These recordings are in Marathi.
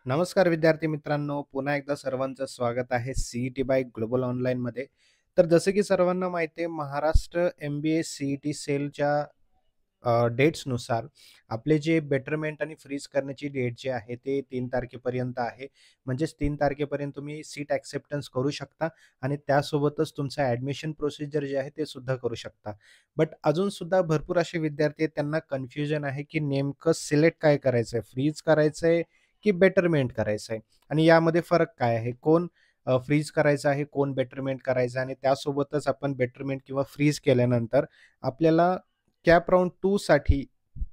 नमस्कार विद्यार्थी मित्रांनो, पुन्हा एकदा सर्वांचं स्वागत आहे सी-ई-टी बाय ग्लोबल ऑनलाईनमध्ये. तर जसं की सर्वांना माहिती आहे, महाराष्ट्र एम-बी-ए सी-ई-टी सेलच्या डेट्सनुसार आपले जे बेटरमेंट आणि फ्रीज करण्याची डेट जी आहे ते 3 तारखेपर्यंत आहे. म्हणजेच 3 तारखेपर्यंत तुम्ही सीट एक्सेप्टन्स करू शकता आणि त्यासोबतच तुमचं ॲडमिशन प्रोसिजर जे आहे ते सुद्धा करू शकता. बट अजून सुद्धा भरपूर असे विद्यार्थी आहेत, त्यांना कन्फ्युजन आहे की नेमकं सिलेक्ट काय करायचंय? फ्रीज करायचंय की बेटरमेंट करायचंय? आणि यामध्ये फरक काय आहे? कोण फ्रीज करायचं आहे, कोण बेटरमेंट करायचं आहे आणि त्यासोबतच आपण बेटरमेंट किंवा फ्रीज केल्यानंतर आपल्याला कॅप राउंड 2 साठी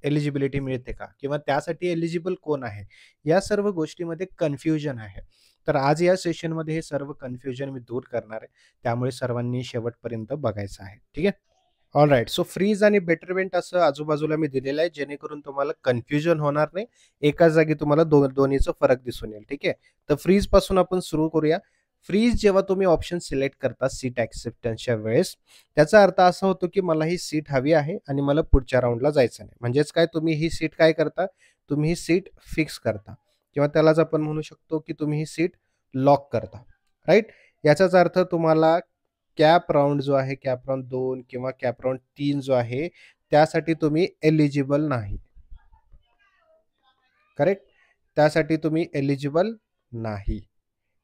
एलिजिबिलिटी मिळते का? किंवा त्यासाठी एलिजिबल कोण आहे? या सर्व गोष्टीमध्ये कन्फ्युजन आहे. तर आज या सेशनमध्ये हे सर्व कन्फ्युजन मी दूर करणार आहे. त्यामुळे सर्वांनी शेवटपर्यंत बघायचं आहे. ठीक आहे? ऑलराइट. सो फ्रीज आणि बेटरमेंट असं आजूबाजूला मी दिलेलं आहे, जेणेकरून तुम्हाला कन्फ्युजन होणार नाही. एकाच जागी तुम्हाला दोन्हीचा फरक दिसून येईल. ठीक आहे? तर फ्रीजपासून आपण सुरू करूया. फ्रीज जेव्हा तुम्ही ऑप्शन सिलेक्ट करता सीट एक्सेप्टन्सच्या वेळेस, त्याचा अर्थ असा होतो, की मला ही सीट हवी आहे आणि मला पुढच्या राउंडला जायचं नाही. म्हणजेच काय, तुम्ही ही सीट काय करता, तुम्ही ही सीट फिक्स करता किंवा त्यालाच आपण म्हणू शकतो, की तुम्ही ही सीट लॉक करता. राइट? याचाच अर्थ तुम्हाला कॅप राउंड जो आहे, कॅप राउंड 2 किंवा कॅप राउंड 3 जो आहे, त्यासाठी तुम्ही एलिजिबल नाही. करेक्ट? त्यासाठी तुम्ही एलिजिबल नाही.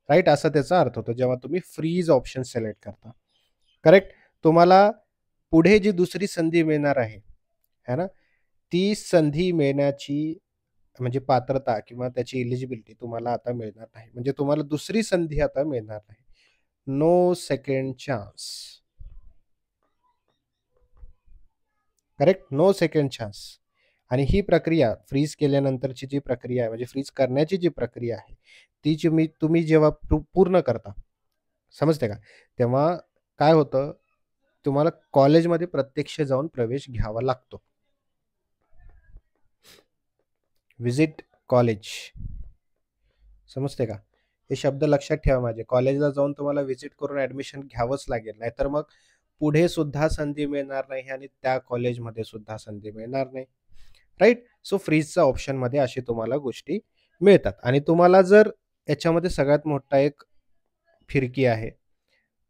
राइट? असा त्याचा अर्थ होतो, जेव्हा तुम्ही फ्रीज ऑप्शन सिलेक्ट करता. करेक्ट? तुम्हाला पुढे जी दुसरी संधी मिळणार आहे, है ना? ती संधी मिळण्याची म्हणजे पात्रता किंवा त्याची एलिजिबिलिटी तुम्हाला आता मिळणार नाही. म्हणजे तुम्हाला दुसरी संधी आता मिळणार नाही. No second chance. Correct? No second chance. आणि ही प्रक्रिया फ्रीज केल्यानंतरची जी प्रक्रिया आहे, म्हणजे फ्रीज करण्याची जी प्रक्रिया आहे, ती तुम्ही जेव्हा पूर्ण करता, समजते का? तेव्हा काय होतं, तुम्हाला कॉलेजमध्ये प्रत्यक्ष जाऊन प्रवेश घ्यावा लागतो. Visit college. समजते का? हे शब्द लक्षात ठेवा माझे. कॉलेजला जाऊन तुम्हाला व्हिजिट करून ॲडमिशन घ्यावंच लागेल. नाहीतर मग पुढे सुद्धा संधी मिळणार नाही आणि त्या कॉलेजमध्ये सुद्धा संधी मिळणार नाही. राइट? सो फ्रीजच्या ऑप्शनमध्ये अशी तुम्हाला गोष्टी मिळतात आणि तुम्हाला जर याच्यामध्ये सगळ्यात मोठा एक फिरकी आहे.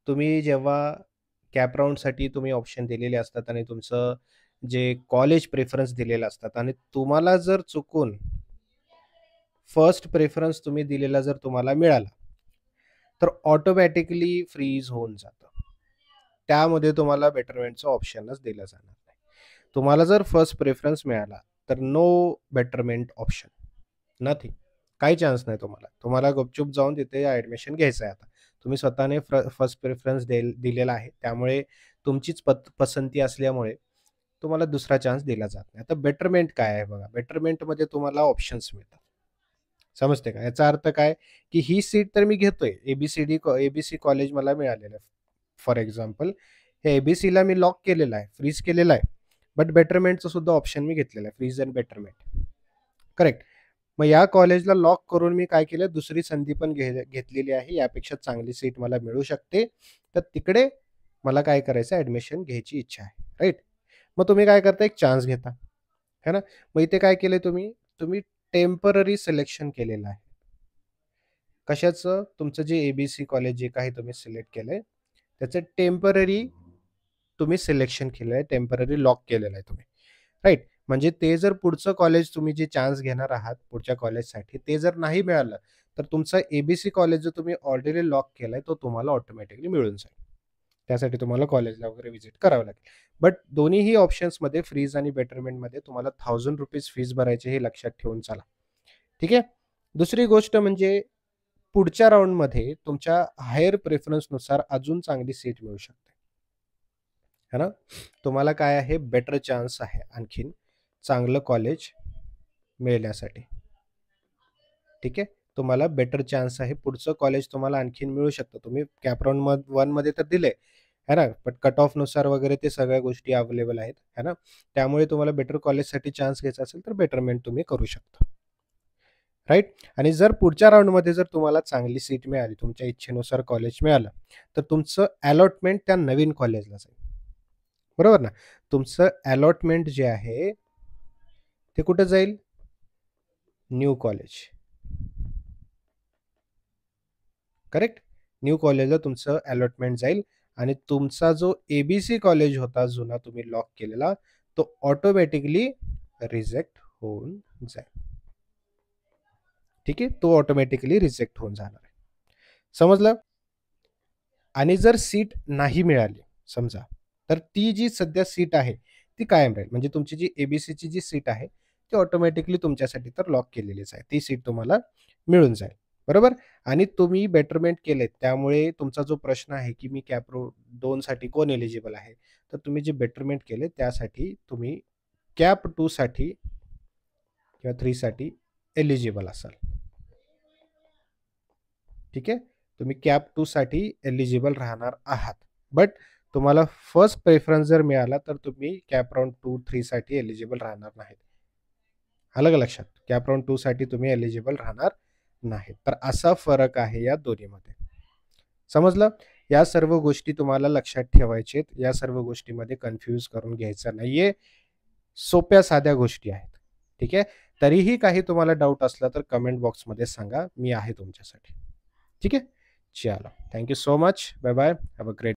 तुम्ही जेव्हा कॅप राउंडसाठी तुम्ही ऑप्शन दिलेले असतात आणि तुमचं जे कॉलेज प्रेफरन्स दिलेलं असतात आणि तुम्हाला जर चुकून फर्स्ट प्रेफरन्स तुम्ही दिलेला जर तुम्हाला मिळाला, तर ऑटोमॅटिकली फ्रीज होऊन जातं. त्यामध्ये तुम्हाला बेटरमेंटचं ऑप्शनच दिलं जाणार नाही. तुम्हाला जर फर्स्ट प्रेफरन्स मिळाला, तर नो बेटरमेंट ऑप्शन. नथिंग. काही चान्स नाही तुम्हाला. तुम्हाला गुपचूप जाऊन तिथे ॲडमिशन घ्यायचं आहे आता. तुम्ही स्वतःने फर्स्ट प्रेफरन्स दिलेला आहे. त्यामुळे तुमचीच पसंती असल्यामुळे तुम्हाला दुसरा चान्स दिला जात नाही. आता बेटरमेंट काय आहे बघा. बेटरमेंटमध्ये तुम्हाला ऑप्शन्स मिळतात. समजते का? याचा अर्थ काय, की ही सीट तर मी घेतोय. ए-बी-सी कॉलेज मला मिळालेलं आहे. फॉर एक्झाम्पल हे ए-बी-सीला मी लॉक केलेलं आहे, फ्रीज केलेलं आहे. बट बेटरमेंटचं सुद्धा ऑप्शन मी घेतलेलं आहे. Freeze and betterment. करेक्ट. मग या कॉलेजला लॉक करून मी काय केलं, दुसरी संधी पण घेतलेली आहे. यापेक्षा चांगली सीट मला मिळू शकते. तर तिकडे मला काय करायचं, ॲडमिशन घ्यायची इच्छा आहे. राइट? मग तुम्ही काय करता, एक चान्स घेता. है ना? मग इथे काय केलंय तुम्ही? तुम्ही टेम्पररी सिलेक्शन केलेलं आहे. कशाचं? तुमचं जे ए-बी-सी कॉलेज जे काही तुम्ही सिलेक्ट केलंय, त्याचं टेम्पररी तुम्ही सिलेक्शन केलं आहे, टेम्पररी लॉक केलेलं आहे तुम्ही. राइट? म्हणजे ते जर पुढचं कॉलेज तुम्ही जे चान्स घेणार आहात पुढच्या कॉलेजसाठी, ते जर नाही मिळालं, तर तुमचा ए-बी-सी कॉलेज जो तुम्ही ऑलरेडी लॉक केलाय, तो तुम्हाला ऑटोमॅटिकली मिळून जाईल. त्यासाठी तुम्हाला कॉलेजला वगैरे व्हिजिट करावं लागेल. बट दोन्हीही ऑप्शन्समध्ये फ्रीज आणि बेटरमेंटमध्ये तुम्हाला ₹1000 फीस भरायची हे लक्षात ठेवून चाला. ठीक आहे? दुसरी गोष्ट म्हणजे पुढच्या राउंडमध्ये तुमच्या हायर प्रेफरन्सनुसार अजून चांगली सीट मिळू शकते. है ना? तुम्हाला काय आहे, बेटर चान्स आहे आणखीन चांगलं कॉलेज मिळण्यासाठी. ठीक आहे? तुम्हाला बेटर चान्स आहे. पुढचं कॉलेज तुम्हाला आणखीन मिळू शकतं. तुम्ही कॅप राउंड 1 मध्ये तर दिलंय, है ना? बट कट ऑफनुसार वगैरे ते सगळ्या गोष्टी अवेलेबल आहेत, है ना? त्यामुळे तुम्हाला बेटर कॉलेजसाठी चान्स घ्यायचा असेल, तर बेटरमेंट तुम्ही करू शकता. राइट? आणि जर पुढच्या राउंडमध्ये जर तुम्हाला चांगली सीट मिळाली, तुमच्या इच्छेनुसार कॉलेज मिळालं, तर तुमचं अलॉटमेंट त्या नवीन कॉलेजला जाईल. बरोबर ना? तुमचं अलॉटमेंट जे आहे, ते कुठे जाईल? New college. करेक्ट? न्यू कॉलेजला तुमचं अलॉटमेंट जाईल आणि तुमचा जो ए-बी-सी कॉलेज होता जुना तुम्ही लॉक केलेला, तो ऑटोमॅटिकली रिजेक्ट होऊन जाईल. ठीक आहे? तो ऑटोमॅटिकली रिजेक्ट होऊन जाणार आहे. समजलं? आणि जर सीट नाही मिळाली समजा, तर ती जी सध्या सीट आहे, ती कायम राहील. म्हणजे तुमची जी ए-बी-सीची जी सीट आहे, ती ऑटोमॅटिकली तुमच्यासाठी तर लॉक केलेलीच आहे. ती सीट तुम्हाला मिळून जाईल. बरोबर? आणि तुम्ही बेटरमेंट केलेत, त्यामुळे तुमचा जो प्रश्न आहे, की मी कॅप 2 साठी कोण एलिजिबल आहे? तर तुम्ही जे बेटरमेंट केले त्यासाठी तुम्ही कॅप 2 साठी किंवा 3 साठी एलिजिबल असाल. ठीक आहे. तुम्ही कॅप 2 साठी एलिजिबल राहणार आहात. बट तुम्हाला फर्स्ट प्रेफरन्स जर मिळाला, तर तुम्ही कॅप राउंड 2-3 साठी एलिजिबल राहणार नाहीत. आलं का लक्षात? कॅप राउंड 2 साठी तुम्ही एलिजिबल राहणार नाहीत. तर असा फरक आहे या दोन्हीमध्ये. समजलं? या सर्व गोष्टी तुम्हाला लक्षात ठेवायच्या आहेत. या सर्व गोष्टीमध्ये कन्फ्यूज करून घ्यायचं नाहीये. सोप्या साध्या गोष्टी आहेत. ठीक आहे. तरीही काही तुम्हाला डाउट असला तर कमेंट बॉक्समध्ये सांगा. मी आहे तुमच्यासाठी. ठीक आहे. चलो. Thank you so much. Bye bye. Have a great